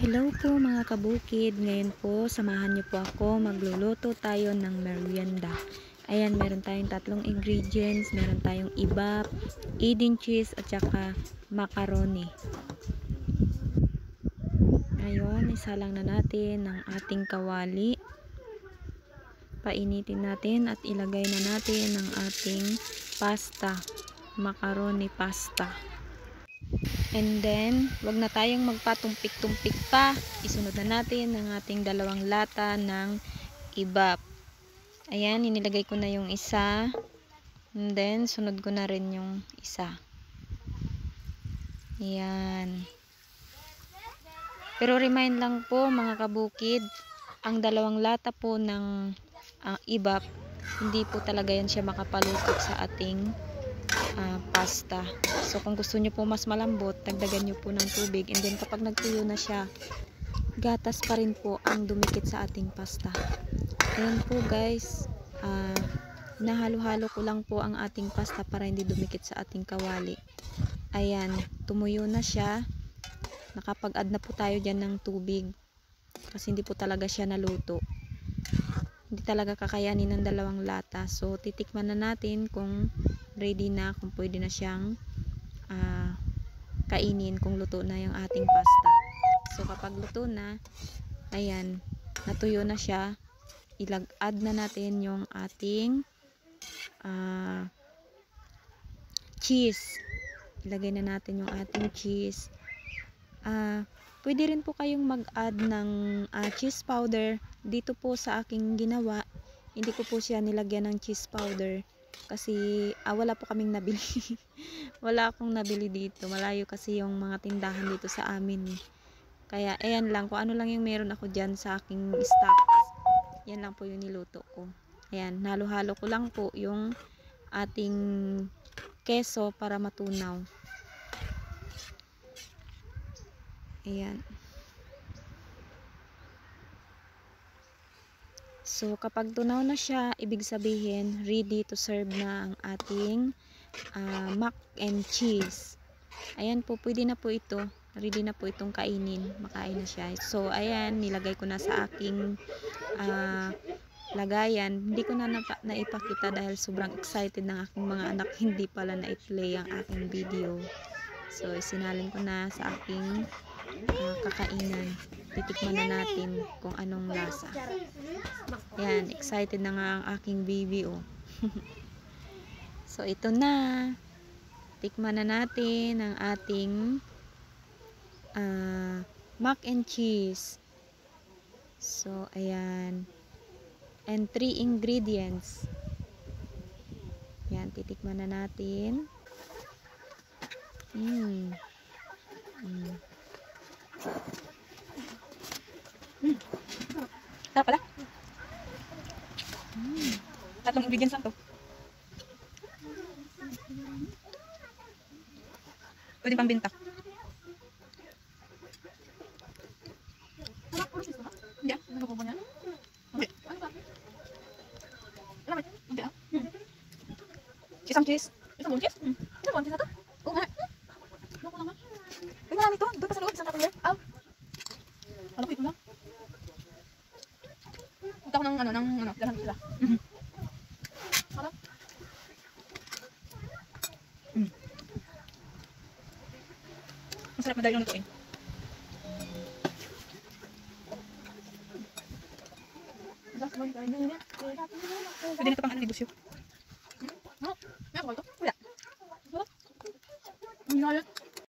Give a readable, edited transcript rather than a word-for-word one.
Hello po mga kabukid. Ngayon po, samahan niyo po ako. Magluluto tayo ng merienda. Ayan, meron tayong tatlong ingredients. Meron tayong ibap, Edin cheese, at saka macaroni. Ayun, isalang na natin ang ating kawali. Painitin natin at ilagay na natin ang ating pasta. Macaroni pasta. And then, wag na tayong magpatumpik-tumpik pa. Isunod na natin ang ating 2 lata ng ibap. Ayan, inilagay ko na yung isa. And then, sunod ko na rin yung isa. Ayan. Pero remind lang po mga kabukid, ang 2 lata po ng ibap, hindi po talaga yan siya makapalutok sa ating pasta. So kung gusto nyo po mas malambot, dagdagan nyo po ng tubig, and then kapag nagtuyo na siya, gatas pa rin po ang dumikit sa ating pasta. Ayan po guys, nahalo-halo ko lang po ang ating pasta para hindi dumikit sa ating kawali. Ayan, tumuyo na siya. Nakapag-add na po tayo dyan ng tubig kasi hindi po talaga siya naluto. Hindi talaga kakayanin ng 2 lata. So titikman na natin kung ready na, kung pwede na siyang kainin, kung luto na yung ating pasta. So kapag luto na, ayan, natuyo na siya, add na natin yung ating cheese. Ilagay na natin yung ating cheese. Pwede rin po kayong mag-add ng cheese powder. Dito po sa aking ginawa, hindi ko po siya nilagyan ng cheese powder kasi wala po kaming nabili. Wala akong nabili dito, malayo kasi yung mga tindahan dito sa amin kaya ayan lang, kung ano lang yung meron ako dyan sa aking stock, yan lang po yung niluto ko. Ayan, halo-halo ko lang po yung ating keso para matunaw. Ayan. So kapag tunaw na siya, ibig sabihin ready to serve na ang ating mac and cheese. Ayan po, pwede na po ito. Ready na po itong kainin. Makain na siya. So ayan, nilagay ko na sa aking lagayan. Hindi ko na naipakita dahil sobrang excited ng aking mga anak. Hindi pala na-play ang aking video. So isinalin ko na sa aking kakainan. Titikman na natin kung anong lasa. Ayan, excited na nga ang aking baby So ito na, tikman na natin ang ating mac and cheese. So ayan, and 3 ingredients. Ayan, titikman na natin. Sarap pala. Tatlong ingredients lang to. Pwede pang binta. Hindi. Ano po ba niya? Hindi. Ano ba? Hindi ah. Isang cheese. Isang cheese? Ano ba? Cheese na to? Oo nga. Ano ko naman? Ay, marami to. Doon pa sa loob. Isang tapos aw. Ano ko ito lang? Punta ko ng dahan sila. Sarap. Masarap na dahil yung lutuin. Pwede nito pang negosyo. Ano? May ako ba ito? Wala. Sarap. Ang